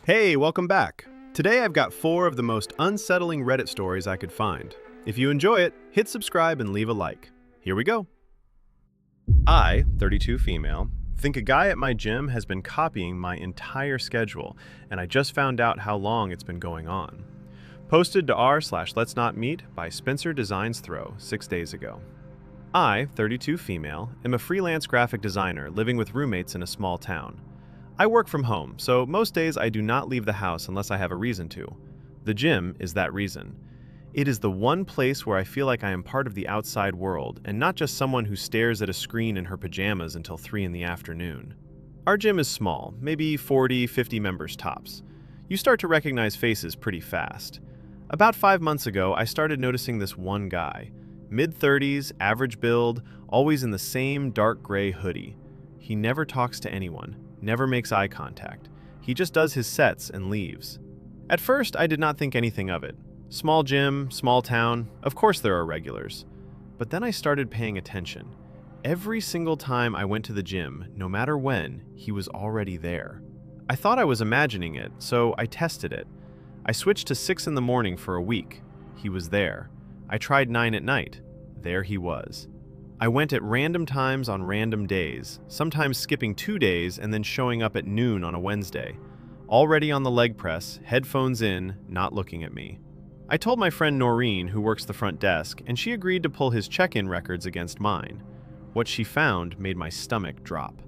Hey, welcome back. Today I've got 4 of the most unsettling Reddit stories I could find. If you enjoy it, hit subscribe and leave a like. Here we go. I, 32 female, think a guy at my gym has been copying my entire schedule, and I just found out how long it's been going on. Posted to r/let's not meet by Spencer Designs Throw 6 days ago. I, 32 female, am a freelance graphic designer living with roommates in a small town. I work from home, so most days I do not leave the house unless I have a reason to. The gym is that reason. It is the one place where I feel like I am part of the outside world and not just someone who stares at a screen in her pajamas until 3 in the afternoon. Our gym is small, maybe 40, 50 members tops. You start to recognize faces pretty fast. About 5 months ago, I started noticing this one guy. Mid-30s, average build, always in the same dark gray hoodie. He never talks to anyone. Never makes eye contact. He just does his sets and leaves. At first, I did not think anything of it. Small gym, small town, of course there are regulars. But then I started paying attention. Every single time I went to the gym, no matter when, he was already there. I thought I was imagining it, so I tested it. I switched to 6 in the morning for a week. He was there. I tried 9 at night. There he was. I went at random times on random days, sometimes skipping 2 days and then showing up at noon on a Wednesday. Already on the leg press, headphones in, not looking at me. I told my friend Noreen, who works the front desk, and she agreed to pull his check-in records against mine. What she found made my stomach drop.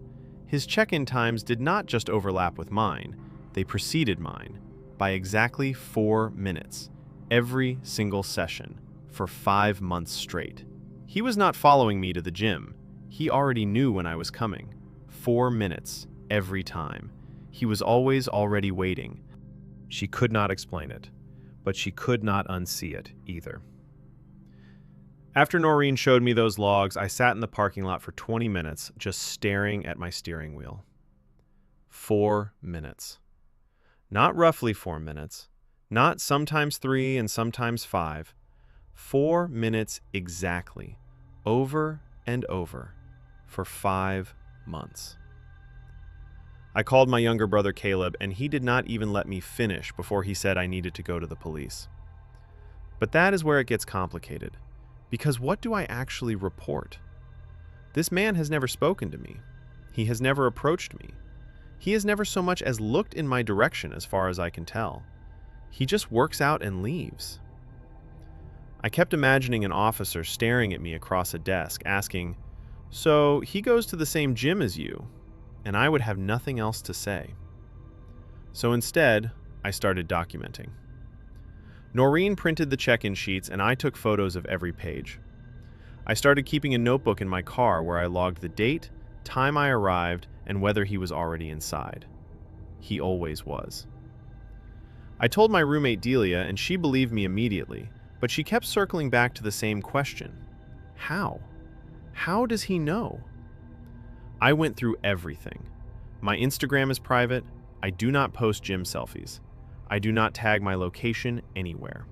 His check-in times did not just overlap with mine, they preceded mine by exactly 4 minutes, every single session, for 5 months straight. He was not following me to the gym. He already knew when I was coming. 4 minutes, every time. He was always already waiting. She could not explain it, but she could not unsee it either. After Noreen showed me those logs, I sat in the parking lot for 20 minutes, just staring at my steering wheel. 4 minutes. Not roughly 4 minutes. Not sometimes 3 and sometimes 5. 4 minutes exactly, over and over, for 5 months. I called my younger brother Caleb, and he did not even let me finish before he said I needed to go to the police. But that is where it gets complicated, because what do I actually report? This man has never spoken to me. He has never approached me. He has never so much as looked in my direction as far as I can tell. He just works out and leaves. I kept imagining an officer staring at me across a desk, asking, "So he goes to the same gym as you?" And I would have nothing else to say. So instead, I started documenting. Noreen printed the check-in sheets and I took photos of every page. I started keeping a notebook in my car where I logged the date, time I arrived, and whether he was already inside. He always was. I told my roommate Delia and she believed me immediately, but she kept circling back to the same question. How? How does he know? I went through everything. My Instagram is private. I do not post gym selfies. I do not tag my location anywhere.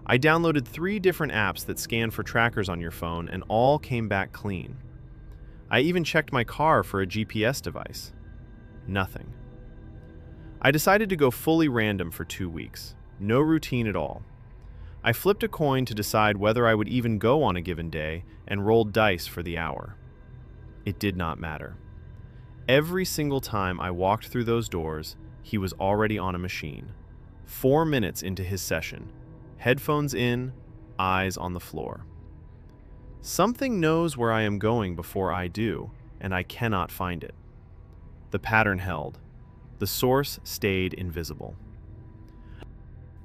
I downloaded 3 different apps that scan for trackers on your phone and all came back clean. I even checked my car for a GPS device. Nothing. I decided to go fully random for 2 weeks. No routine at all. I flipped a coin to decide whether I would even go on a given day and rolled dice for the hour. It did not matter. Every single time I walked through those doors, he was already on a machine. 4 minutes into his session, headphones in, eyes on the floor. Something knows where I am going before I do, and I cannot find it. The pattern held. The source stayed invisible.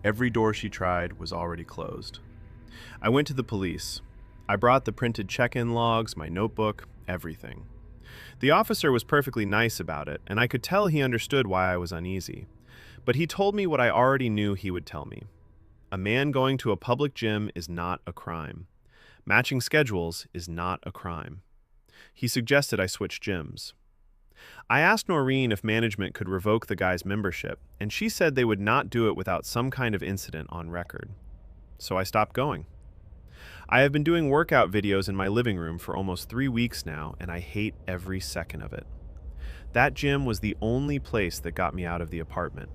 Every door she tried was already closed. I went to the police. I brought the printed check-in logs, my notebook, everything. The officer was perfectly nice about it, and I could tell he understood why I was uneasy. But he told me what I already knew he would tell me. A man going to a public gym is not a crime. Matching schedules is not a crime. He suggested I switch gyms. I asked Noreen if management could revoke the guy's membership, and she said they would not do it without some kind of incident on record. So I stopped going. I have been doing workout videos in my living room for almost 3 weeks now, and I hate every second of it. That gym was the only place that got me out of the apartment.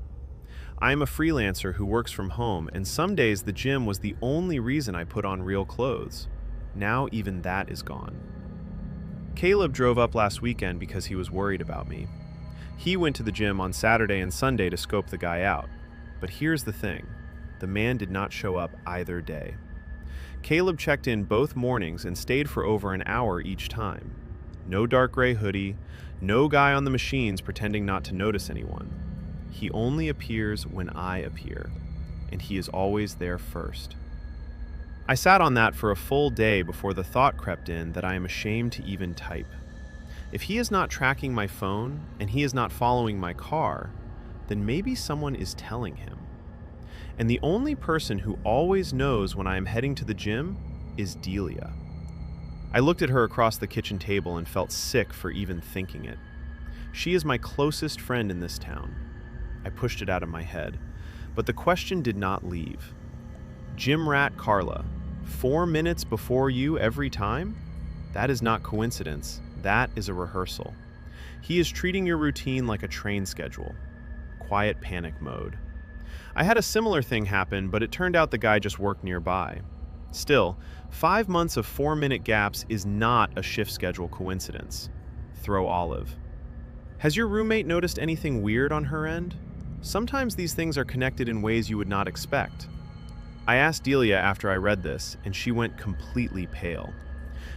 I am a freelancer who works from home, and some days the gym was the only reason I put on real clothes. Now even that is gone. Caleb drove up last weekend because he was worried about me. He went to the gym on Saturday and Sunday to scope the guy out. But here's the thing. The man did not show up either day. Caleb checked in both mornings and stayed for over an hour each time. No dark gray hoodie, no guy on the machines pretending not to notice anyone. He only appears when I appear, and he is always there first. I sat on that for a full day before the thought crept in that I am ashamed to even type. If he is not tracking my phone and he is not following my car, then maybe someone is telling him. And the only person who always knows when I am heading to the gym is Delia. I looked at her across the kitchen table and felt sick for even thinking it. She is my closest friend in this town. I pushed it out of my head, but the question did not leave. Gym rat Carla, 4 minutes before you every time? That is not coincidence. That is a rehearsal. He is treating your routine like a train schedule. Quiet panic mode. I had a similar thing happen, but it turned out the guy just worked nearby. Still, 5 months of 4-minute gaps is not a shift schedule coincidence. Throw olive. Has your roommate noticed anything weird on her end? Sometimes these things are connected in ways you would not expect. I asked Delia after I read this, and she went completely pale.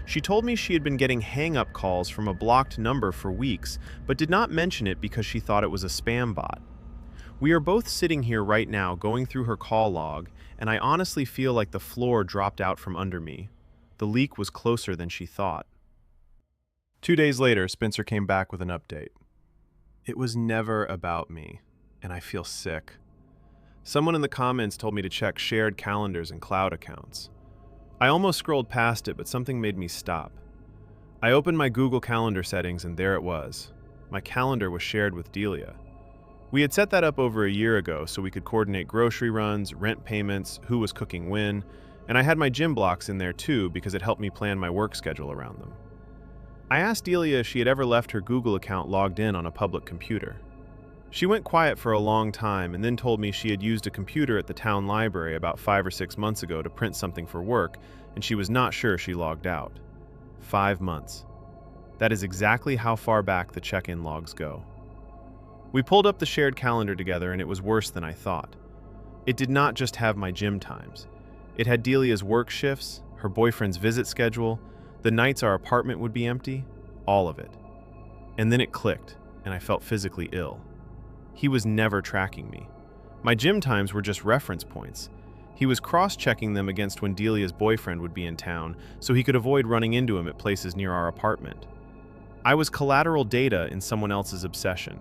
She told me she had been getting hang-up calls from a blocked number for weeks, but did not mention it because she thought it was a spam bot. We are both sitting here right now going through her call log, and I honestly feel like the floor dropped out from under me. The leak was closer than she thought. 2 days later, Spencer came back with an update. It was never about me, and I feel sick. Someone in the comments told me to check shared calendars and cloud accounts. I almost scrolled past it, but something made me stop. I opened my Google Calendar settings, and there it was. My calendar was shared with Delia. We had set that up over a year ago so we could coordinate grocery runs, rent payments, who was cooking when, and I had my gym blocks in there too because it helped me plan my work schedule around them. I asked Delia if she had ever left her Google account logged in on a public computer. She went quiet for a long time and then told me she had used a computer at the town library about 5 or 6 months ago to print something for work, and she was not sure she logged out. 5 months. That is exactly how far back the check-in logs go. We pulled up the shared calendar together, and it was worse than I thought. It did not just have my gym times. It had Delia's work shifts, her boyfriend's visit schedule, the nights our apartment would be empty, all of it. And then it clicked, and I felt physically ill. He was never tracking me. My gym times were just reference points. He was cross-checking them against when Delia's boyfriend would be in town, so he could avoid running into him at places near our apartment. I was collateral data in someone else's obsession.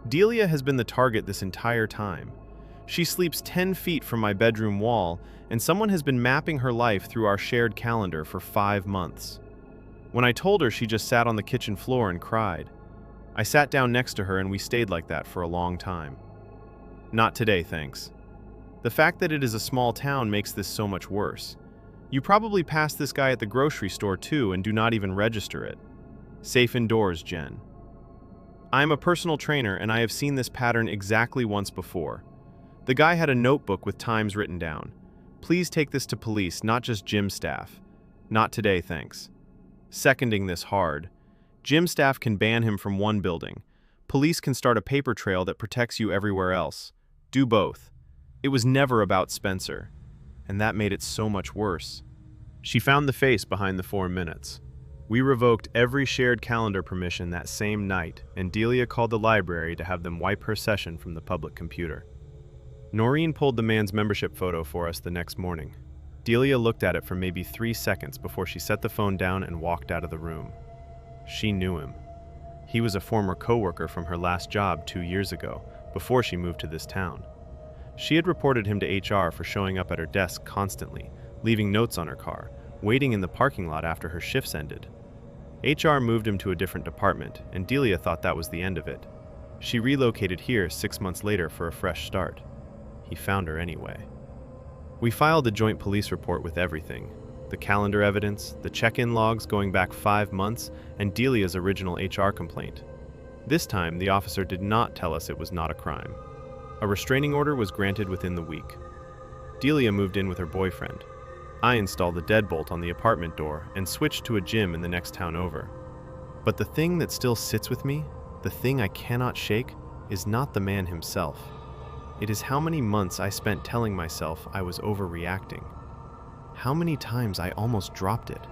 Delia has been the target this entire time. She sleeps 10 feet from my bedroom wall, and someone has been mapping her life through our shared calendar for 5 months. When I told her, she just sat on the kitchen floor and cried. I sat down next to her and we stayed like that for a long time. Not today, thanks. The fact that it is a small town makes this so much worse. You probably pass this guy at the grocery store too and do not even register it. Safe indoors, Jen. I am a personal trainer and I have seen this pattern exactly once before. The guy had a notebook with times written down. Please take this to police, not just gym staff. Not today, thanks. Seconding this hard. Gym staff can ban him from one building. Police can start a paper trail that protects you everywhere else. Do both. It was never about Spencer, and that made it so much worse. She found the face behind the 4 minutes. We revoked every shared calendar permission that same night, and Delia called the library to have them wipe her session from the public computer. Noreen pulled the man's membership photo for us the next morning. Delia looked at it for maybe 3 seconds before she set the phone down and walked out of the room. She knew him. He was a former coworker from her last job 2 years ago, before she moved to this town. She had reported him to HR for showing up at her desk constantly, leaving notes on her car, waiting in the parking lot after her shifts ended. HR moved him to a different department, and Delia thought that was the end of it. She relocated here 6 months later for a fresh start. He found her anyway. We filed a joint police report with everything. The calendar evidence, the check-in logs going back 5 months, and Delia's original HR complaint. This time, the officer did not tell us it was not a crime. A restraining order was granted within the week. Delia moved in with her boyfriend. I installed the deadbolt on the apartment door and switched to a gym in the next town over. But the thing that still sits with me, the thing I cannot shake, is not the man himself. It is how many months I spent telling myself I was overreacting. How many times I almost dropped it.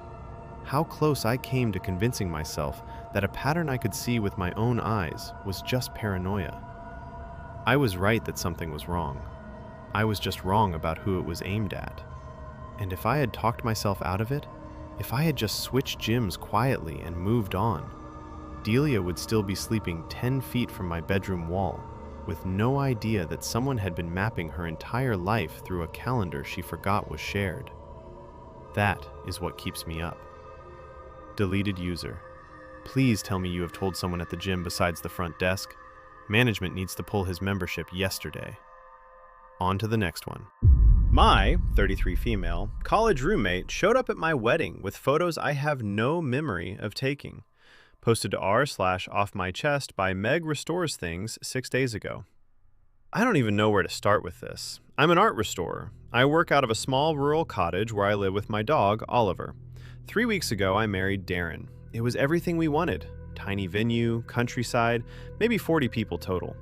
How close I came to convincing myself that a pattern I could see with my own eyes was just paranoia. I was right that something was wrong. I was just wrong about who it was aimed at. And if I had talked myself out of it, if I had just switched gyms quietly and moved on, Delia would still be sleeping 10 feet from my bedroom wall, with no idea that someone had been mapping her entire life through a calendar she forgot was shared. That is what keeps me up. Deleted user. Please tell me you have told someone at the gym besides the front desk. Management needs to pull his membership yesterday. On to the next one. My 33 female college roommate showed up at my wedding with photos I have no memory of taking. Posted to r/offmychest by Meg Restores Things 6 days ago. I don't even know where to start with this. I'm an art restorer. I work out of a small rural cottage where I live with my dog, Oliver. 3 weeks ago, I married Darren. It was everything we wanted. Tiny venue, countryside, maybe 40 people total.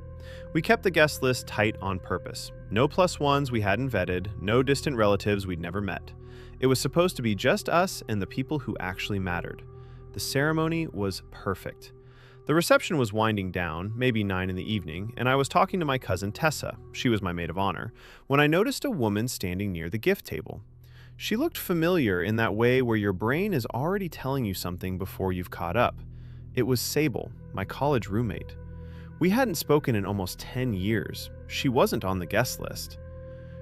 We kept the guest list tight on purpose. No plus ones we hadn't vetted, no distant relatives we'd never met. It was supposed to be just us and the people who actually mattered. The ceremony was perfect. The reception was winding down, maybe 9 in the evening, and I was talking to my cousin Tessa, she was my maid of honor, when I noticed a woman standing near the gift table. She looked familiar in that way where your brain is already telling you something before you've caught up. It was Sable, my college roommate. We hadn't spoken in almost 10 years. She wasn't on the guest list.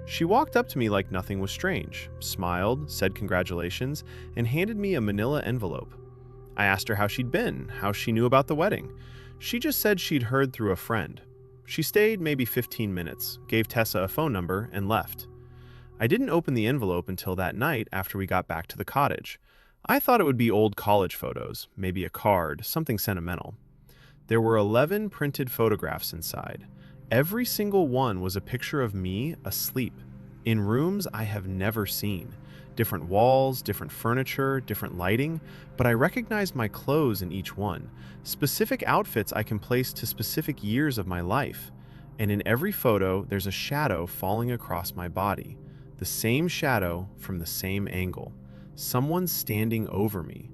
She walked up to me like nothing was strange, smiled, said congratulations, and handed me a manila envelope. I asked her how she'd been, how she knew about the wedding. She just said she'd heard through a friend. She stayed maybe 15 minutes, gave Tessa a phone number, and left. I didn't open the envelope until that night after we got back to the cottage. I thought it would be old college photos, maybe a card, something sentimental. There were 11 printed photographs inside. Every single one was a picture of me asleep, in rooms I have never seen. Different walls, different furniture, different lighting, but I recognized my clothes in each one, specific outfits I can place to specific years of my life. And in every photo, there's a shadow falling across my body. The same shadow from the same angle. Someone standing over me.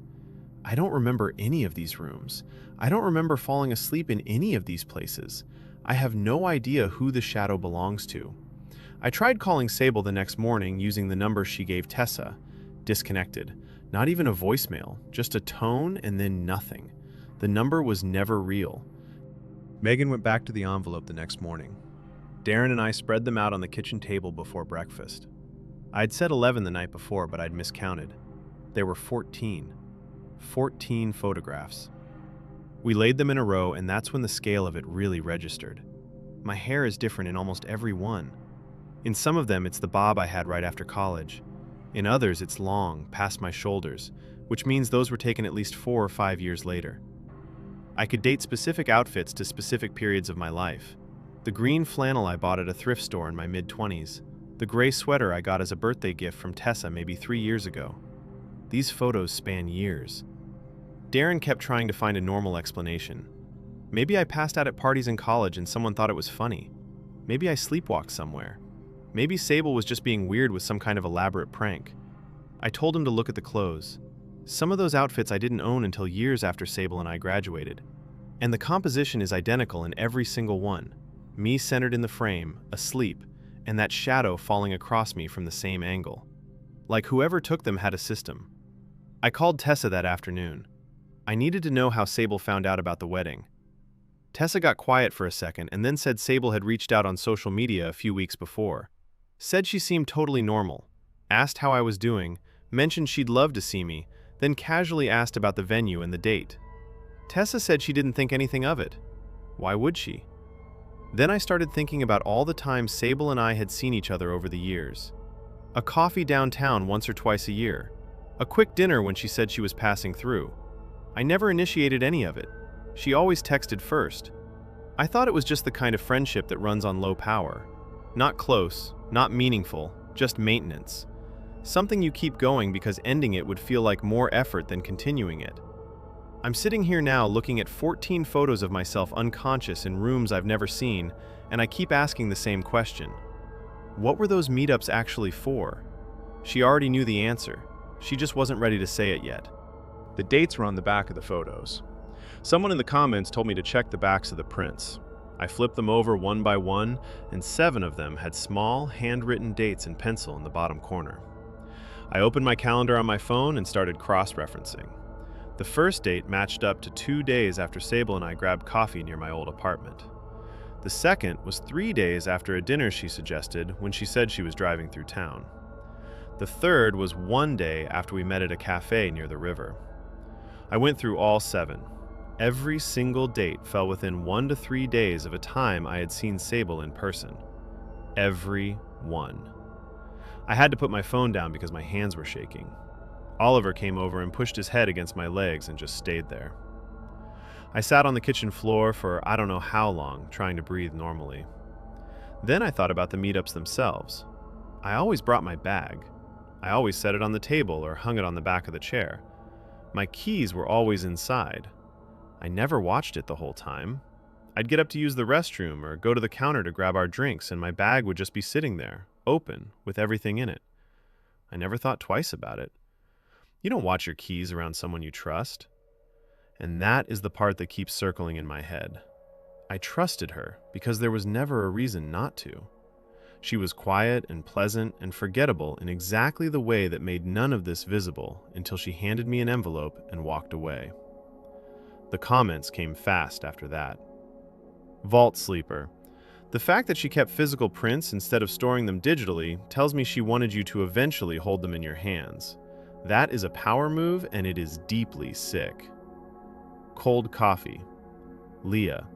I don't remember any of these rooms. I don't remember falling asleep in any of these places. I have no idea who the shadow belongs to. I tried calling Sable the next morning using the number she gave Tessa. Disconnected. Not even a voicemail, just a tone and then nothing. The number was never real. Megan went back to the envelope the next morning. Darren and I spread them out on the kitchen table before breakfast. I'd said 11 the night before, but I'd miscounted. There were 14. 14 photographs. We laid them in a row, and that's when the scale of it really registered. My hair is different in almost every one. In some of them, it's the bob I had right after college. In others, it's long, past my shoulders, which means those were taken at least 4 or 5 years later. I could date specific outfits to specific periods of my life. The green flannel I bought at a thrift store in my mid-20s. The gray sweater I got as a birthday gift from Tessa maybe 3 years ago. These photos span years. Darren kept trying to find a normal explanation. Maybe I passed out at parties in college and someone thought it was funny. Maybe I sleepwalked somewhere. Maybe Sable was just being weird with some kind of elaborate prank. I told him to look at the clothes. Some of those outfits I didn't own until years after Sable and I graduated. And the composition is identical in every single one. Me centered in the frame, asleep, and that shadow falling across me from the same angle. Like whoever took them had a system. I called Tessa that afternoon. I needed to know how Sable found out about the wedding. Tessa got quiet for a second and then said Sable had reached out on social media a few weeks before. Said she seemed totally normal. Asked how I was doing, mentioned she'd love to see me, then casually asked about the venue and the date. Tessa said she didn't think anything of it. Why would she? Then I started thinking about all the times Sable and I had seen each other over the years. A coffee downtown once or twice a year. A quick dinner when she said she was passing through. I never initiated any of it. She always texted first. I thought it was just the kind of friendship that runs on low power. Not close, not meaningful, just maintenance. Something you keep going because ending it would feel like more effort than continuing it. I'm sitting here now looking at 14 photos of myself unconscious in rooms I've never seen, and I keep asking the same question. What were those meetups actually for? She already knew the answer. She just wasn't ready to say it yet. The dates were on the back of the photos. Someone in the comments told me to check the backs of the prints. I flipped them over one by one, and 7 of them had small, handwritten dates in pencil in the bottom corner. I opened my calendar on my phone and started cross-referencing. The first date matched up to 2 days after Sable and I grabbed coffee near my old apartment. The second was 3 days after a dinner she suggested when she said she was driving through town. The third was 1 day after we met at a cafe near the river. I went through all 7. Every single date fell within 1 to 3 days of a time I had seen Sable in person. Every one. I had to put my phone down because my hands were shaking. Oliver came over and pushed his head against my legs and just stayed there. I sat on the kitchen floor for I don't know how long, trying to breathe normally. Then I thought about the meetups themselves. I always brought my bag. I always set it on the table or hung it on the back of the chair. My keys were always inside. I never watched it the whole time. I'd get up to use the restroom or go to the counter to grab our drinks, and my bag would just be sitting there, open, with everything in it. I never thought twice about it. You don't watch your keys around someone you trust. And that is the part that keeps circling in my head. I trusted her because there was never a reason not to. She was quiet and pleasant and forgettable in exactly the way that made none of this visible until she handed me an envelope and walked away. The comments came fast after that. Vault Sleeper. The fact that she kept physical prints instead of storing them digitally tells me she wanted you to eventually hold them in your hands. That is a power move, and it is deeply sick. Cold Coffee. Leah.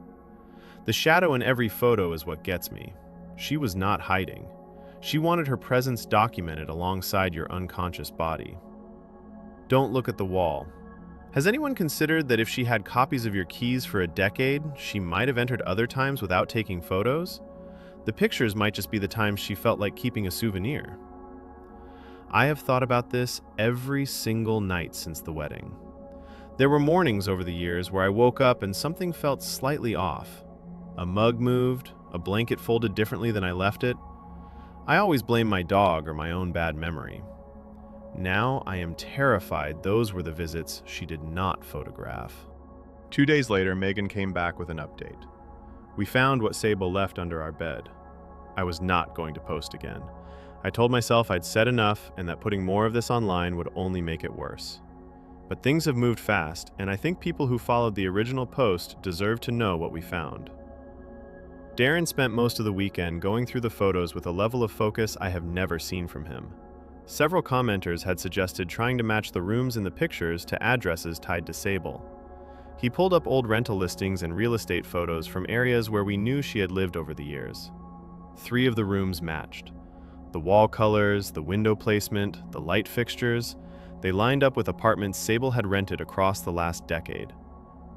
The shadow in every photo is what gets me. She was not hiding. She wanted her presence documented alongside your unconscious body. Don't look at the wall. Has anyone considered that if she had copies of your keys for a decade, she might have entered other times without taking photos? The pictures might just be the times she felt like keeping a souvenir. I have thought about this every single night since the wedding. There were mornings over the years where I woke up and something felt slightly off. A mug moved, a blanket folded differently than I left it. I always blame my dog or my own bad memory. Now I am terrified those were the visits she did not photograph. 2 days later, Megan came back with an update. We found what Sable left under our bed. I was not going to post again. I told myself I'd said enough and that putting more of this online would only make it worse. But things have moved fast, and I think people who followed the original post deserve to know what we found. Darren spent most of the weekend going through the photos with a level of focus I have never seen from him. Several commenters had suggested trying to match the rooms in the pictures to addresses tied to Sable. He pulled up old rental listings and real estate photos from areas where we knew she had lived over the years. 3 of the rooms matched. The wall colors, the window placement, the light fixtures, they lined up with apartments Sable had rented across the last decade.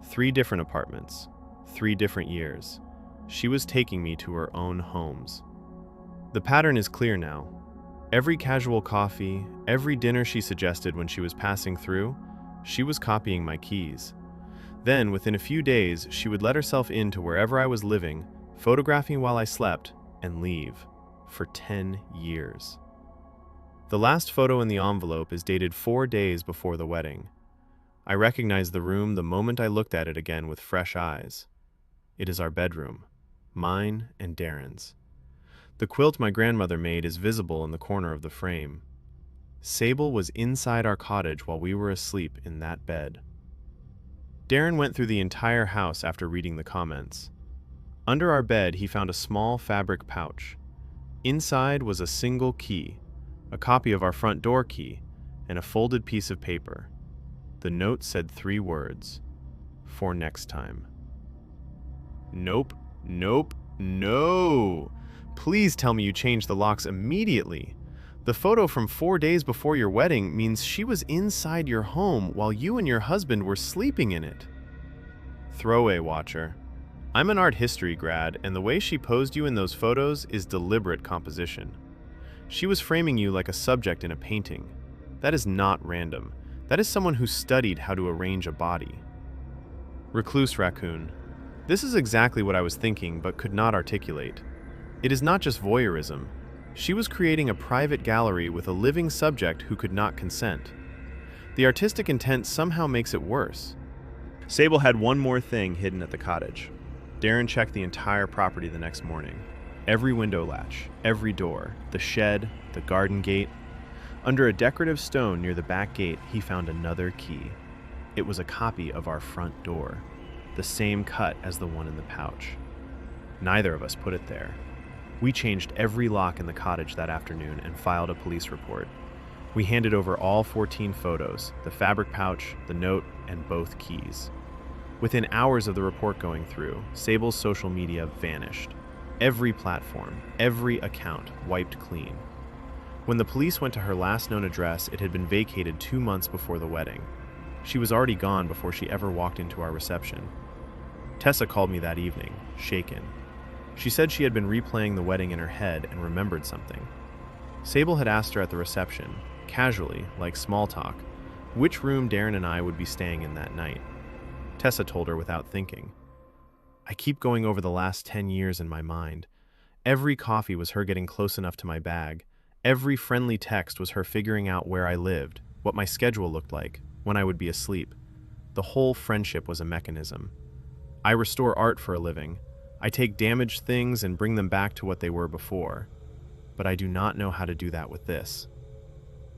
3 different apartments, 3 different years. She was taking me to her own homes. The pattern is clear now. Every casual coffee, every dinner she suggested when she was passing through, she was copying my keys. Then, within a few days, she would let herself into wherever I was living, photographing while I slept, and leave. For 10 years. The last photo in the envelope is dated 4 days before the wedding. I recognized the room the moment I looked at it again with fresh eyes. It is our bedroom, mine and Darren's. The quilt my grandmother made is visible in the corner of the frame. Sable was inside our cottage while we were asleep in that bed. Darren went through the entire house after reading the comments. Under our bed, he found a small fabric pouch. Inside was a single key, a copy of our front door key, and a folded piece of paper. The note said 3 words: "For next time." Nope, nope, no! Please tell me you changed the locks immediately. The photo from 4 days before your wedding means she was inside your home while you and your husband were sleeping in it. Throwaway watcher. I'm an art history grad, and the way she posed you in those photos is deliberate composition. She was framing you like a subject in a painting. That is not random. That is someone who studied how to arrange a body. Recluse raccoon. This is exactly what I was thinking but could not articulate. It is not just voyeurism. She was creating a private gallery with a living subject who could not consent. The artistic intent somehow makes it worse. Sable had one more thing hidden at the cottage. Darren checked the entire property the next morning. Every window latch, every door, the shed, the garden gate. Under a decorative stone near the back gate, he found another key. It was a copy of our front door, the same cut as the one in the pouch. Neither of us put it there. We changed every lock in the cottage that afternoon and filed a police report. We handed over all 14 photos, the fabric pouch, the note, and both keys. Within hours of the report going through, Sable's social media vanished. Every platform, every account wiped clean. When the police went to her last known address, it had been vacated 2 months before the wedding. She was already gone before she ever walked into our reception. Tessa called me that evening, shaken. She said she had been replaying the wedding in her head and remembered something. Sable had asked her at the reception, casually, like small talk, which room Darren and I would be staying in that night. Tessa told her without thinking. I keep going over the last 10 years in my mind. Every coffee was her getting close enough to my bag. Every friendly text was her figuring out where I lived, what my schedule looked like, when I would be asleep. The whole friendship was a mechanism. I restore art for a living. I take damaged things and bring them back to what they were before. But I do not know how to do that with this.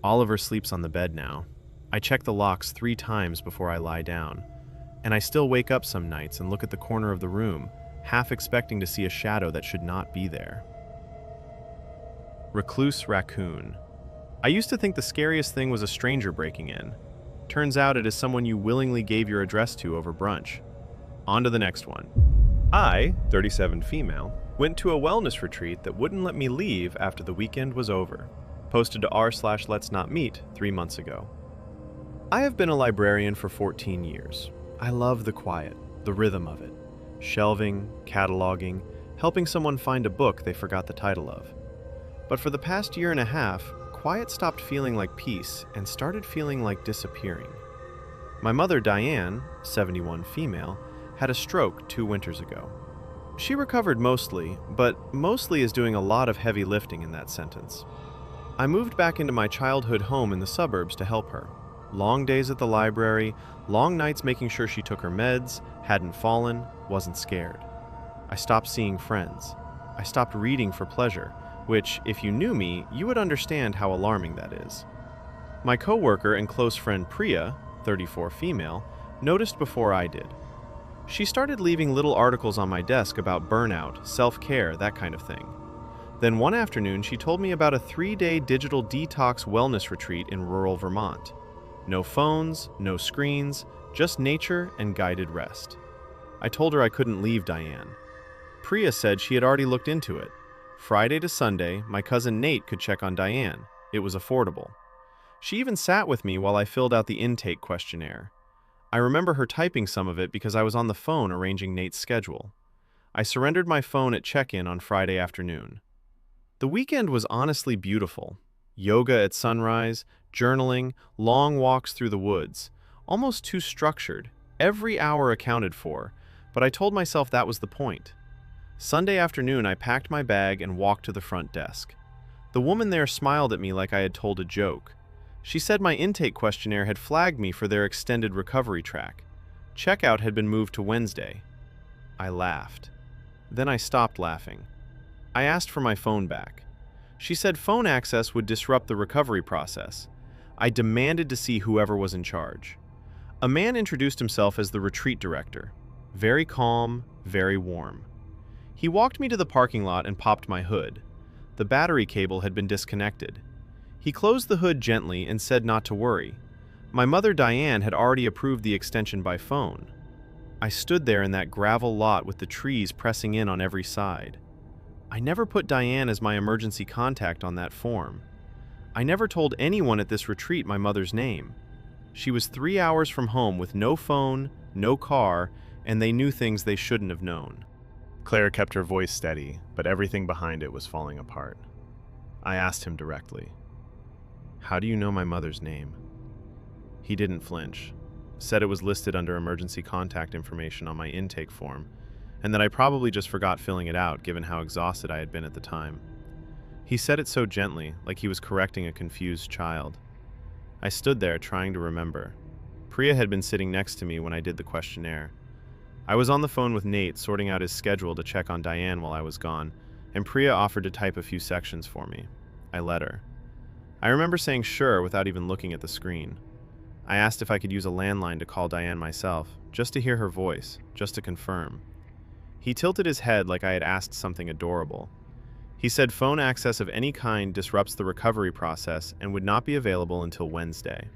Oliver sleeps on the bed now. I check the locks 3 times before I lie down. And I still wake up some nights and look at the corner of the room, half expecting to see a shadow that should not be there. Recluse raccoon. I used to think the scariest thing was a stranger breaking in. Turns out it is someone you willingly gave your address to over brunch. On to the next one. I, 37 female, went to a wellness retreat that wouldn't let me leave after the weekend was over. Posted to r/let's not meet 3 months ago. I have been a librarian for 14 years. I love the quiet, the rhythm of it. Shelving, cataloging, helping someone find a book they forgot the title of. But for the past year and a half, quiet stopped feeling like peace and started feeling like disappearing. My mother, Diane, 71 female, had a stroke 2 winters ago. She recovered mostly, but mostly is doing a lot of heavy lifting in that sentence. I moved back into my childhood home in the suburbs to help her. Long days at the library, long nights making sure she took her meds, hadn't fallen, wasn't scared. I stopped seeing friends. I stopped reading for pleasure, which, if you knew me, you would understand how alarming that is. My coworker and close friend Priya, 34 female, noticed before I did. She started leaving little articles on my desk about burnout, self-care, that kind of thing. Then one afternoon, she told me about a 3-day digital detox wellness retreat in rural Vermont. No phones, no screens, just nature and guided rest. I told her I couldn't leave Diane. Priya said she had already looked into it. Friday to Sunday, my cousin Nate could check on Diane. It was affordable. She even sat with me while I filled out the intake questionnaire. I remember her typing some of it because I was on the phone arranging Nate's schedule. I surrendered my phone at check-in on Friday afternoon. The weekend was honestly beautiful. Yoga at sunrise, journaling, long walks through the woods. Almost too structured, every hour accounted for, but I told myself that was the point. Sunday afternoon, I packed my bag and walked to the front desk. The woman there smiled at me like I had told a joke. She said my intake questionnaire had flagged me for their extended recovery track. Checkout had been moved to Wednesday. I laughed. Then I stopped laughing. I asked for my phone back. She said phone access would disrupt the recovery process. I demanded to see whoever was in charge. A man introduced himself as the retreat director. Very calm, very warm. He walked me to the parking lot and popped my hood. The battery cable had been disconnected. He closed the hood gently and said not to worry. My mother Diane had already approved the extension by phone. I stood there in that gravel lot with the trees pressing in on every side. I never put Diane as my emergency contact on that form. I never told anyone at this retreat my mother's name. She was 3 hours from home with no phone, no car, and they knew things they shouldn't have known. Claire kept her voice steady, but everything behind it was falling apart. I asked him directly, "How do you know my mother's name?" He didn't flinch, said it was listed under emergency contact information on my intake form, and that I probably just forgot filling it out given how exhausted I had been at the time. He said it so gently, like he was correcting a confused child. I stood there trying to remember. Priya had been sitting next to me when I did the questionnaire. I was on the phone with Nate sorting out his schedule to check on Diane while I was gone, and Priya offered to type a few sections for me. I let her. I remember saying sure without even looking at the screen. I asked if I could use a landline to call Diane myself, just to hear her voice, just to confirm. He tilted his head like I had asked something adorable. He said phone access of any kind disrupts the recovery process and would not be available until Wednesday.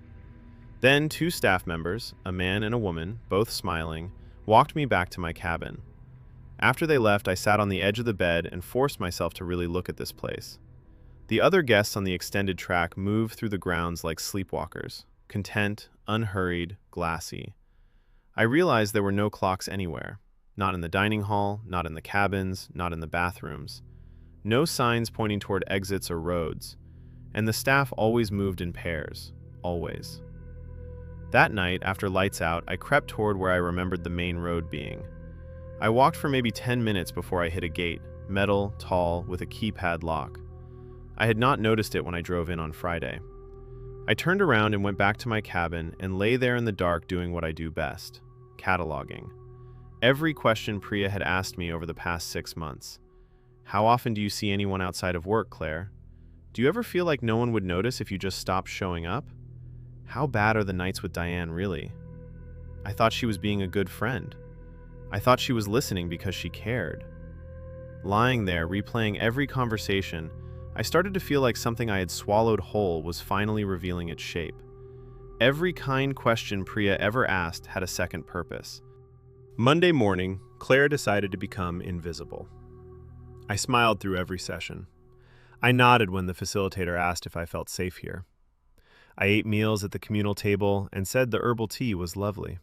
Then 2 staff members, a man and a woman, both smiling, walked me back to my cabin. After they left, I sat on the edge of the bed and forced myself to really look at this place. The other guests on the extended track moved through the grounds like sleepwalkers, content, unhurried, glassy. I realized there were no clocks anywhere. Not in the dining hall, not in the cabins, not in the bathrooms. No signs pointing toward exits or roads. And the staff always moved in pairs. Always. That night, after lights out, I crept toward where I remembered the main road being. I walked for maybe 10 minutes before I hit a gate, metal, tall, with a keypad lock. I had not noticed it when I drove in on Friday. I turned around and went back to my cabin and lay there in the dark doing what I do best, cataloging. Every question Priya had asked me over the past 6 months. How often do you see anyone outside of work, Claire? Do you ever feel like no one would notice if you just stopped showing up? How bad are the nights with Diane, really? I thought she was being a good friend. I thought she was listening because she cared. Lying there, replaying every conversation, I started to feel like something I had swallowed whole was finally revealing its shape. Every kind question Priya ever asked had a second purpose. Monday morning, Claire decided to become invisible. I smiled through every session. I nodded when the facilitator asked if I felt safe here. I ate meals at the communal table and said the herbal tea was lovely.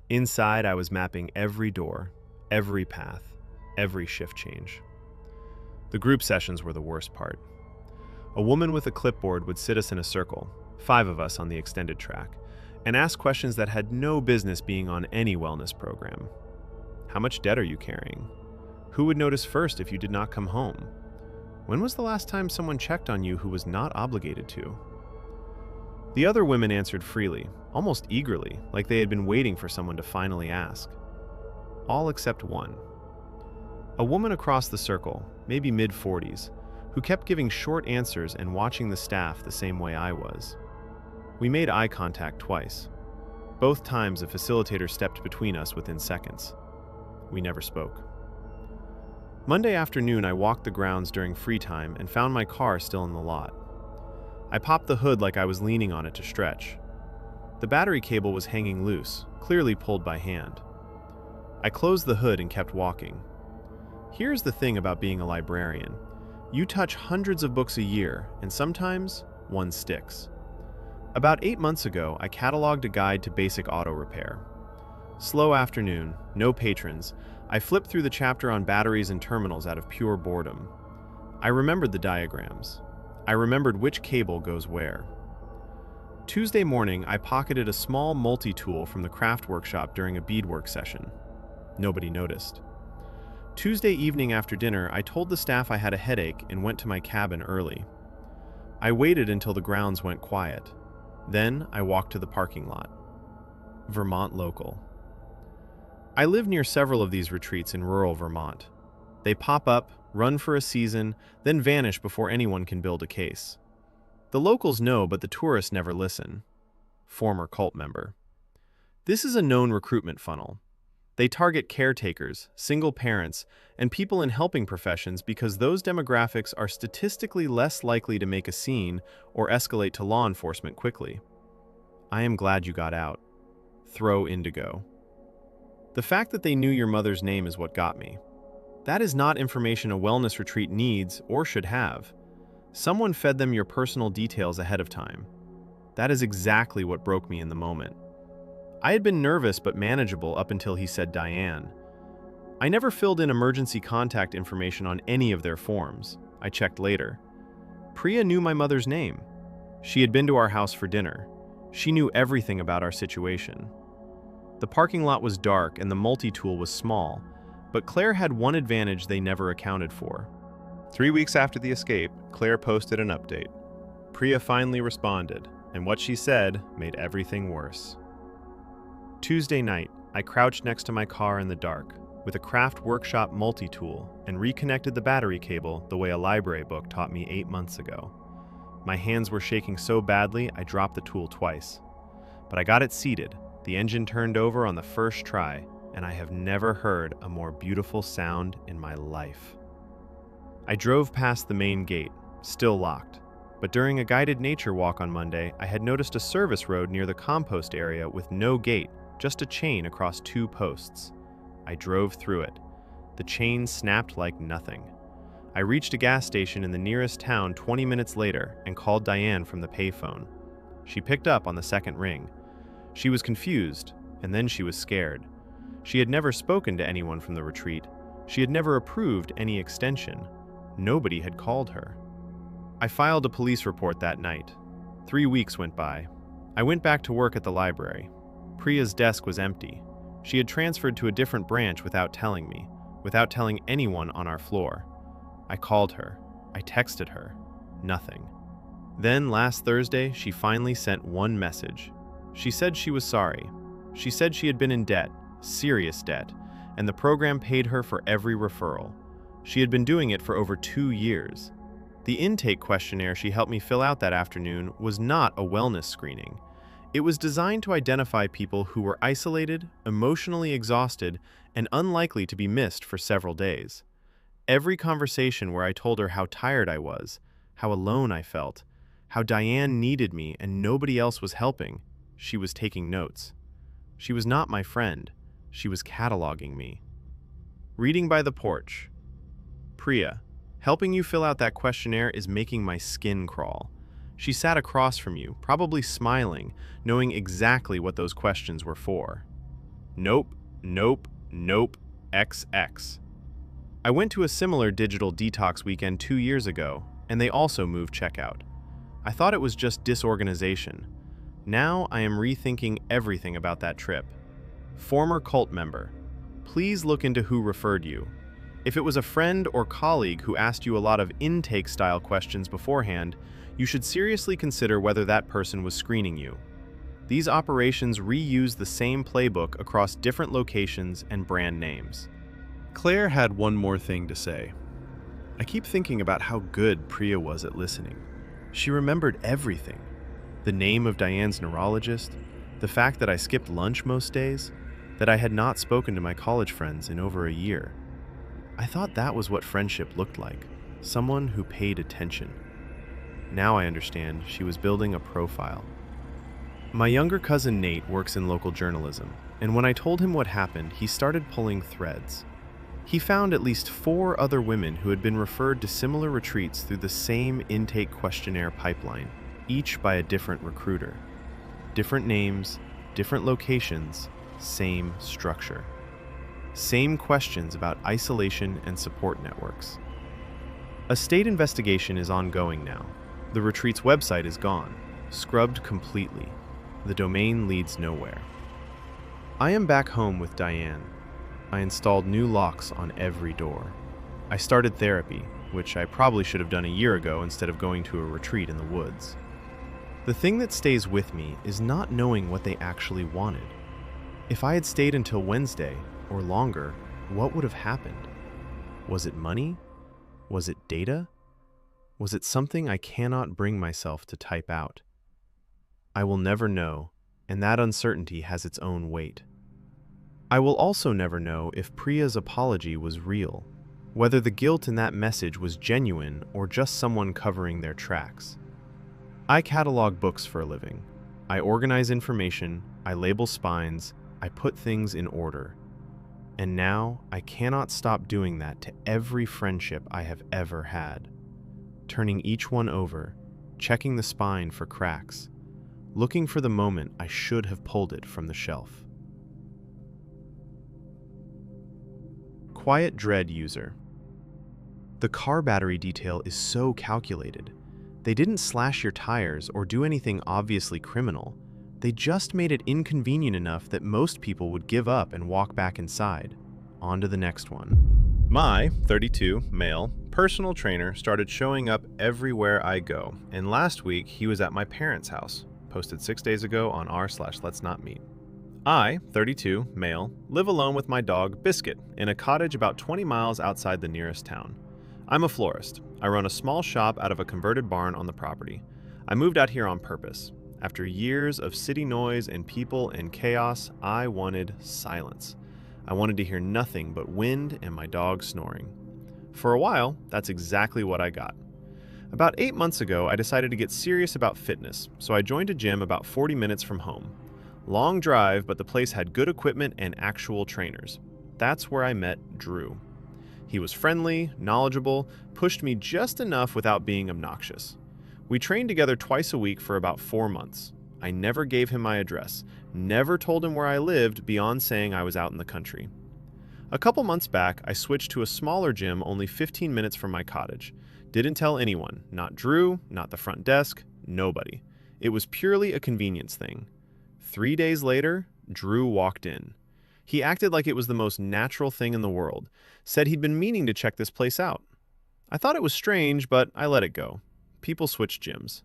Inside, I was mapping every door, every path, every shift change. The group sessions were the worst part. A woman with a clipboard would sit us in a circle, 5 of us on the extended track, and ask questions that had no business being on any wellness program. How much debt are you carrying? Who would notice first if you did not come home? When was the last time someone checked on you who was not obligated to? The other women answered freely, almost eagerly, like they had been waiting for someone to finally ask. All except one. A woman across the circle, maybe mid-40s, who kept giving short answers and watching the staff the same way I was. We made eye contact twice. Both times a facilitator stepped between us within seconds. We never spoke. Monday afternoon, I walked the grounds during free time and found my car still in the lot. I popped the hood like I was leaning on it to stretch. The battery cable was hanging loose, clearly pulled by hand. I closed the hood and kept walking. Here's the thing about being a librarian. You touch hundreds of books a year, and sometimes one sticks. About 8 months ago, I cataloged a guide to basic auto repair. Slow afternoon, no patrons, I flipped through the chapter on batteries and terminals out of pure boredom. I remembered the diagrams. I remembered which cable goes where. Tuesday morning, I pocketed a small multi-tool from the craft workshop during a beadwork session. Nobody noticed. Tuesday evening after dinner, I told the staff I had a headache and went to my cabin early. I waited until the grounds went quiet. Then I walked to the parking lot. Vermont local. I live near several of these retreats in rural Vermont. They pop up, run for a season, then vanish before anyone can build a case. The locals know, but the tourists never listen. Former cult member. This is a known recruitment funnel. They target caretakers, single parents, and people in helping professions because those demographics are statistically less likely to make a scene or escalate to law enforcement quickly. I am glad you got out. Throw indigo. The fact that they knew your mother's name is what got me. That is not information a wellness retreat needs or should have. Someone fed them your personal details ahead of time. That is exactly what broke me in the moment. I had been nervous but manageable up until he said Diane. I never filled in emergency contact information on any of their forms. I checked later. Priya knew my mother's name. She had been to our house for dinner. She knew everything about our situation. The parking lot was dark and the multi-tool was small, but Claire had one advantage they never accounted for. 3 weeks after the escape, Claire posted an update. Priya finally responded, and what she said made everything worse. Tuesday night, I crouched next to my car in the dark with a Craft Workshop multi-tool and reconnected the battery cable the way a library book taught me 8 months ago. My hands were shaking so badly I dropped the tool twice. But I got it seated, the engine turned over on the first try, and I have never heard a more beautiful sound in my life. I drove past the main gate, still locked, but during a guided nature walk on Monday, I had noticed a service road near the compost area with no gate, just a chain across 2 posts. I drove through it. The chain snapped like nothing. I reached a gas station in the nearest town 20 minutes later and called Diane from the payphone. She picked up on the second ring. She was confused, and then she was scared. She had never spoken to anyone from the retreat. She had never approved any extension. Nobody had called her. I filed a police report that night. 3 weeks went by. I went back to work at the library. Priya's desk was empty. She had transferred to a different branch without telling me, without telling anyone on our floor. I called her. I texted her. Nothing. Then last Thursday, she finally sent one message. She said she was sorry. She said she had been in debt, serious debt, and the program paid her for every referral. She had been doing it for over 2 years. The intake questionnaire she helped me fill out that afternoon was not a wellness screening. It was designed to identify people who were isolated, emotionally exhausted, and unlikely to be missed for several days. Every conversation where I told her how tired I was, how alone I felt, how Diane needed me and nobody else was helping, she was taking notes. She was not my friend. She was cataloging me. Reading by the porch. Priya, helping you fill out that questionnaire is making my skin crawl. She sat across from you, probably smiling, knowing exactly what those questions were for. Nope, nope, nope, XX. I went to a similar digital detox weekend 2 years ago, and they also moved checkout. I thought it was just disorganization. Now I am rethinking everything about that trip. Former cult member, please look into who referred you. If it was a friend or colleague who asked you a lot of intake-style questions beforehand, you should seriously consider whether that person was screening you. These operations reuse the same playbook across different locations and brand names. Claire had one more thing to say. I keep thinking about how good Priya was at listening. She remembered everything. The name of Diane's neurologist, the fact that I skipped lunch most days, that I had not spoken to my college friends in over a year. I thought that was what friendship looked like, someone who paid attention. Now I understand she was building a profile. My younger cousin Nate works in local journalism, and when I told him what happened, he started pulling threads. He found at least 4 other women who had been referred to similar retreats through the same intake questionnaire pipeline, each by a different recruiter. Different names, different locations, same structure. Same questions about isolation and support networks. A state investigation is ongoing now. The retreat's website is gone, scrubbed completely. The domain leads nowhere. I am back home with Diane. I installed new locks on every door. I started therapy, which I probably should have done a year ago instead of going to a retreat in the woods. The thing that stays with me is not knowing what they actually wanted. If I had stayed until Wednesday, or longer, what would have happened? Was it money? Was it data? Was it something I cannot bring myself to type out? I will never know, and that uncertainty has its own weight. I will also never know if Priya's apology was real, whether the guilt in that message was genuine or just someone covering their tracks. I catalog books for a living. I organize information, I label spines, I put things in order. And now I cannot stop doing that to every friendship I have ever had. Turning each one over, checking the spine for cracks, looking for the moment I should have pulled it from the shelf. Quiet Dread user. The car battery detail is so calculated. They didn't slash your tires or do anything obviously criminal. They just made it inconvenient enough that most people would give up and walk back inside. On to the next one. My 32 male personal trainer started showing up everywhere I go, and last week he was at my parents' house, posted 6 days ago on r/let's not meet. I, 32 male, live alone with my dog Biscuit in a cottage about 20 miles outside the nearest town. I'm a florist. I run a small shop out of a converted barn on the property. I moved out here on purpose. After years of city noise and people and chaos, I wanted silence. I wanted to hear nothing but wind and my dog snoring. For a while, that's exactly what I got. About 8 months ago, I decided to get serious about fitness, so I joined a gym about 40 minutes from home. Long drive, but the place had good equipment and actual trainers. That's where I met Drew. He was friendly, knowledgeable, pushed me just enough without being obnoxious. We trained together twice a week for about 4 months. I never gave him my address, never told him where I lived beyond saying I was out in the country. A couple months back, I switched to a smaller gym only 15 minutes from my cottage. Didn't tell anyone, not Drew, not the front desk, nobody. It was purely a convenience thing. 3 days later, Drew walked in. He acted like it was the most natural thing in the world, said he'd been meaning to check this place out. I thought it was strange, but I let it go. People switch gyms.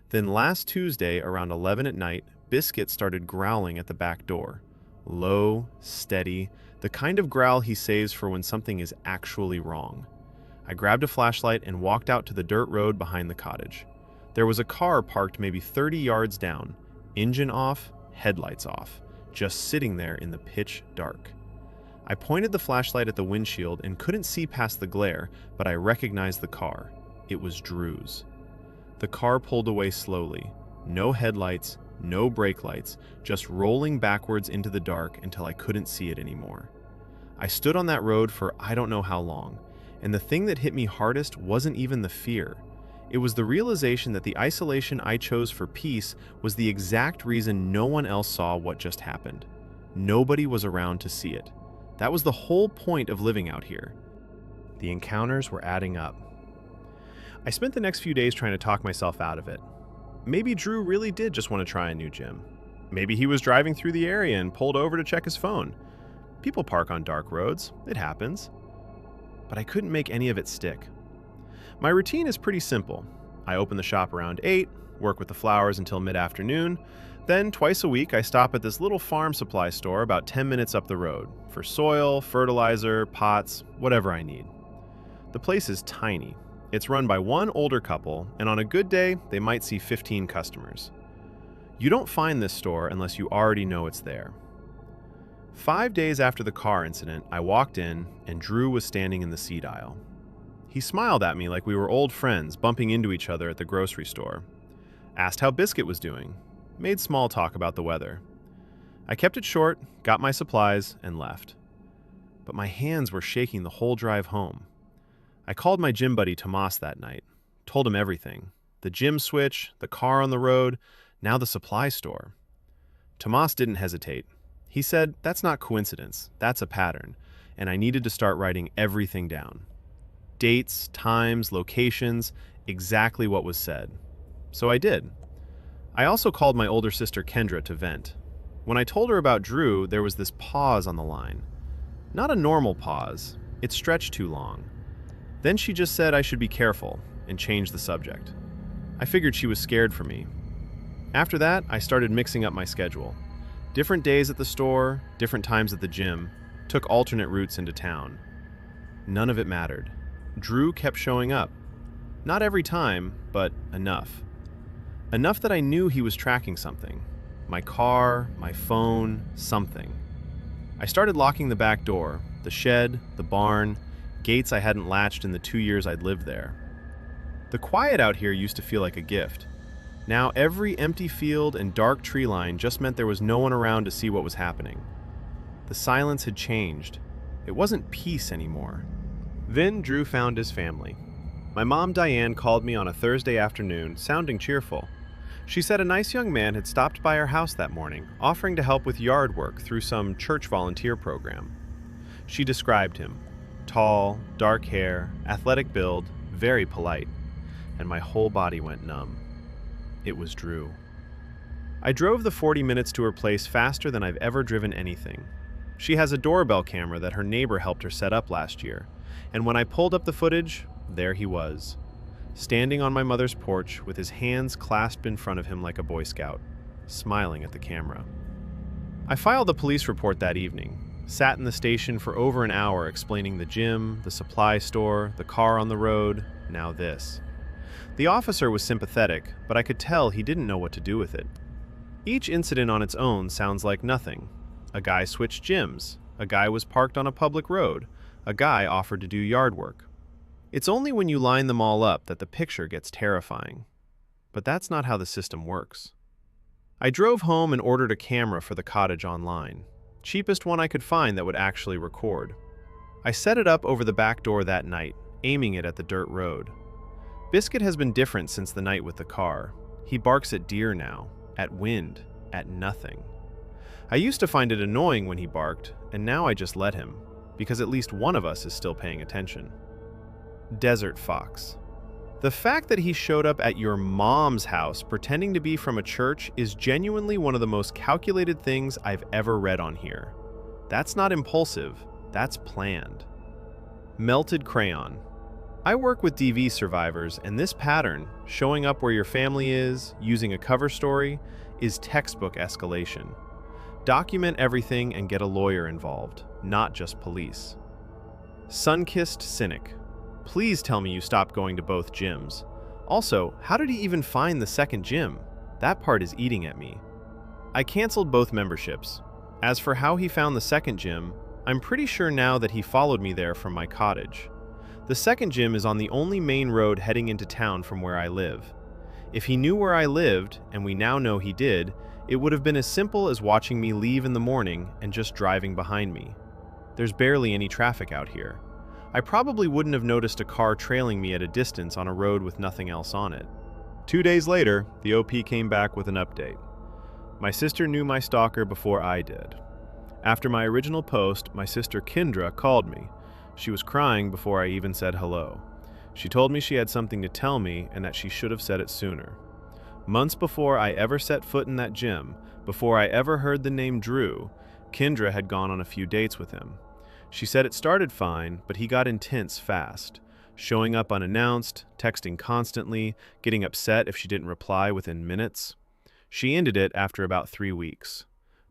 Then last Tuesday, around 11 at night, Biscuit started growling at the back door. Low, steady, the kind of growl he saves for when something is actually wrong. I grabbed a flashlight and walked out to the dirt road behind the cottage. There was a car parked maybe 30 yards down, engine off, headlights off, just sitting there in the pitch dark. I pointed the flashlight at the windshield and couldn't see past the glare, but I recognized the car. It was Drew's. The car pulled away slowly. No headlights, no brake lights, just rolling backwards into the dark until I couldn't see it anymore. I stood on that road for I don't know how long, and the thing that hit me hardest wasn't even the fear. It was the realization that the isolation I chose for peace was the exact reason no one else saw what just happened. Nobody was around to see it. That was the whole point of living out here. The encounters were adding up. I spent the next few days trying to talk myself out of it. Maybe Drew really did just want to try a new gym. Maybe he was driving through the area and pulled over to check his phone. People park on dark roads. It happens. But I couldn't make any of it stick. My routine is pretty simple. I open the shop around 8, work with the flowers until mid-afternoon. Then, twice a week, I stop at this little farm supply store about 10 minutes up the road for soil, fertilizer, pots, whatever I need. The place is tiny. It's run by one older couple, and on a good day, they might see 15 customers. You don't find this store unless you already know it's there. 5 days after the car incident, I walked in, and Drew was standing in the seat aisle. He smiled at me like we were old friends bumping into each other at the grocery store. Asked how Biscuit was doing. Made small talk about the weather. I kept it short, got my supplies, and left. But my hands were shaking the whole drive home. I called my gym buddy Tomas that night, told him everything. The gym switch, the car on the road, now the supply store. Tomas didn't hesitate. He said, that's not coincidence, that's a pattern, and I needed to start writing everything down. Dates, times, locations, exactly what was said. So I did. I also called my older sister Kendra to vent. When I told her about Drew, there was this pause on the line. Not a normal pause. It stretched too long. Then she just said I should be careful and changed the subject. I figured she was scared for me. After that, I started mixing up my schedule. Different days at the store, different times at the gym, took alternate routes into town. None of it mattered. Drew kept showing up. Not every time, but enough. Enough that I knew he was tracking something. My car, my phone, something. I started locking the back door, the shed, the barn, gates I hadn't latched in the 2 years I'd lived there. The quiet out here used to feel like a gift. Now every empty field and dark tree line just meant there was no one around to see what was happening. The silence had changed. It wasn't peace anymore. Then Drew found his family. My mom Diane called me on a Thursday afternoon, sounding cheerful. She said a nice young man had stopped by her house that morning, offering to help with yard work through some church volunteer program. She described him: tall, dark hair, athletic build, very polite, and my whole body went numb. It was Drew. I drove the 40 minutes to her place faster than I've ever driven anything. She has a doorbell camera that her neighbor helped her set up last year, and when I pulled up the footage, there he was, standing on my mother's porch with his hands clasped in front of him like a Boy Scout, smiling at the camera. I filed a police report that evening, sat in the station for over an hour explaining the gym, the supply store, the car on the road, now this. The officer was sympathetic, but I could tell he didn't know what to do with it. Each incident on its own sounds like nothing. A guy switched gyms, a guy was parked on a public road, a guy offered to do yard work. It's only when you line them all up that the picture gets terrifying. But that's not how the system works. I drove home and ordered a camera for the cottage online, cheapest one I could find that would actually record. I set it up over the back door that night, aiming it at the dirt road. Biscuit has been different since the night with the car. He barks at deer now, at wind, at nothing. I used to find it annoying when he barked, and now I just let him, because at least one of us is still paying attention. Desert Fox. The fact that he showed up at your mom's house pretending to be from a church is genuinely one of the most calculated things I've ever read on here. That's not impulsive, that's planned. Melted Crayon. I work with DV survivors, and this pattern, showing up where your family is, using a cover story, is textbook escalation. Document everything and get a lawyer involved, not just police. Sunkissed Cynic. Please tell me you stopped going to both gyms. Also, how did he even find the second gym? That part is eating at me. I canceled both memberships. As for how he found the second gym, I'm pretty sure now that he followed me there from my cottage. The second gym is on the only main road heading into town from where I live. If he knew where I lived, and we now know he did, it would have been as simple as watching me leave in the morning and just driving behind me. There's barely any traffic out here. I probably wouldn't have noticed a car trailing me at a distance on a road with nothing else on it. 2 days later, the OP came back with an update. My sister knew my stalker before I did. After my original post, my sister Kendra called me. She was crying before I even said hello. She told me she had something to tell me and that she should have said it sooner. Months before I ever set foot in that gym, before I ever heard the name Drew, Kendra had gone on a few dates with him. She said it started fine, but he got intense fast, showing up unannounced, texting constantly, getting upset if she didn't reply within minutes. She ended it after about 3 weeks.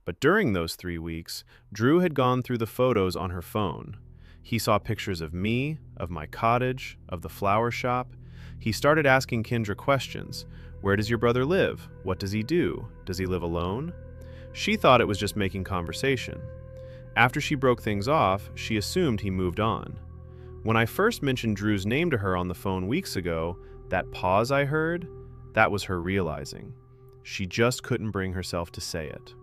But during those 3 weeks, Drew had gone through the photos on her phone. He saw pictures of me, of my cottage, of the flower shop. He started asking Kendra questions. Where does your brother live? What does he do? Does he live alone? She thought it was just making conversation. After she broke things off, she assumed he moved on. When I first mentioned Drew's name to her on the phone weeks ago, that pause I heard, that was her realizing. She just couldn't bring herself to say it.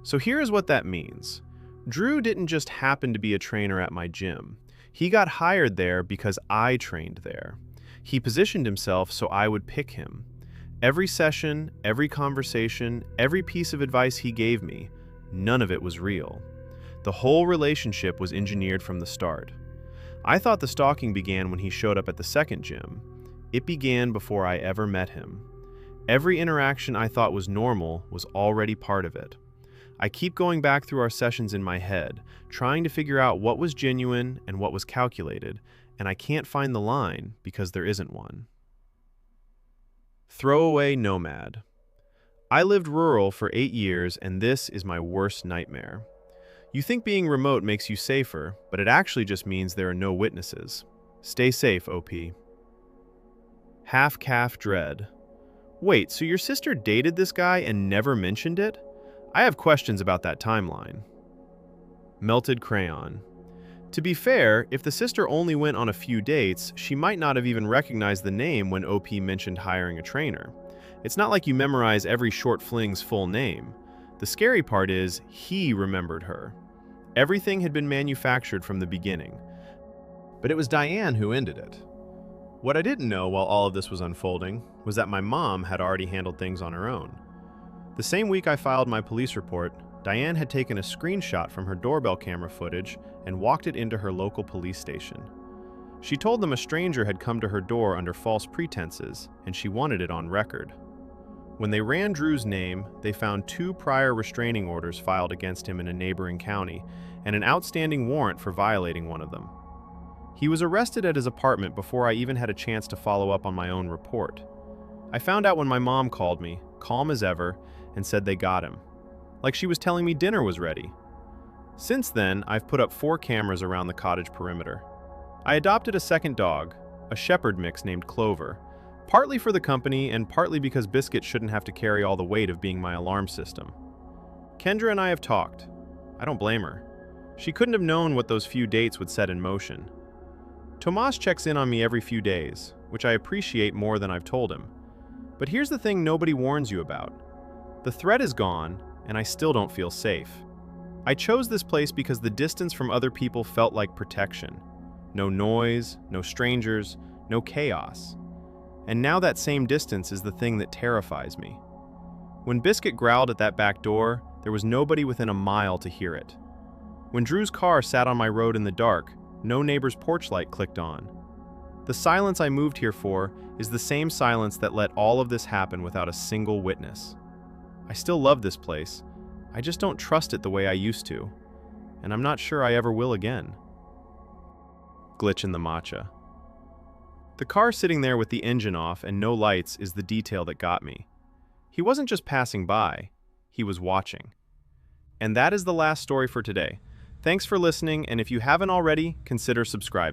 So here's what that means. Drew didn't just happen to be a trainer at my gym. He got hired there because I trained there. He positioned himself so I would pick him. Every session, every conversation, every piece of advice he gave me, none of it was real. The whole relationship was engineered from the start. I thought the stalking began when he showed up at the second gym. It began before I ever met him. Every interaction I thought was normal was already part of it. I keep going back through our sessions in my head, trying to figure out what was genuine and what was calculated, and I can't find the line because there isn't one. Throwaway nomad. I lived rural for 8 years, and this is my worst nightmare. You think being remote makes you safer, but it actually just means there are no witnesses. Stay safe, OP. Half-calf dread. Wait, so your sister dated this guy and never mentioned it? I have questions about that timeline. Melted Crayon. To be fair, if the sister only went on a few dates, she might not have even recognized the name when OP mentioned hiring a trainer. It's not like you memorize every short fling's full name. The scary part is, he remembered her. Everything had been manufactured from the beginning. But it was Diane who ended it. What I didn't know while all of this was unfolding was that my mom had already handled things on her own. The same week I filed my police report, Diane had taken a screenshot from her doorbell camera footage and walked it into her local police station. She told them a stranger had come to her door under false pretenses, and she wanted it on record. When they ran Drew's name, they found 2 prior restraining orders filed against him in a neighboring county and an outstanding warrant for violating one of them. He was arrested at his apartment before I even had a chance to follow up on my own report. I found out when my mom called me, calm as ever, and said they got him. Like she was telling me dinner was ready. Since then, I've put up 4 cameras around the cottage perimeter. I adopted a second dog, a shepherd mix named Clover, partly for the company and partly because Biscuit shouldn't have to carry all the weight of being my alarm system. Kendra and I have talked. I don't blame her. She couldn't have known what those few dates would set in motion. Tomas checks in on me every few days, which I appreciate more than I've told him. But here's the thing nobody warns you about. The threat is gone, and I still don't feel safe. I chose this place because the distance from other people felt like protection. No noise, no strangers, no chaos. And now that same distance is the thing that terrifies me. When Biscuit growled at that back door, there was nobody within a mile to hear it. When Drew's car sat on my road in the dark, no neighbor's porch light clicked on. The silence I moved here for is the same silence that let all of this happen without a single witness. I still love this place. I just don't trust it the way I used to. And I'm not sure I ever will again. Glitch in the matcha. The car sitting there with the engine off and no lights is the detail that got me. He wasn't just passing by, he was watching. And that is the last story for today. Thanks for listening, and if you haven't already, consider subscribing.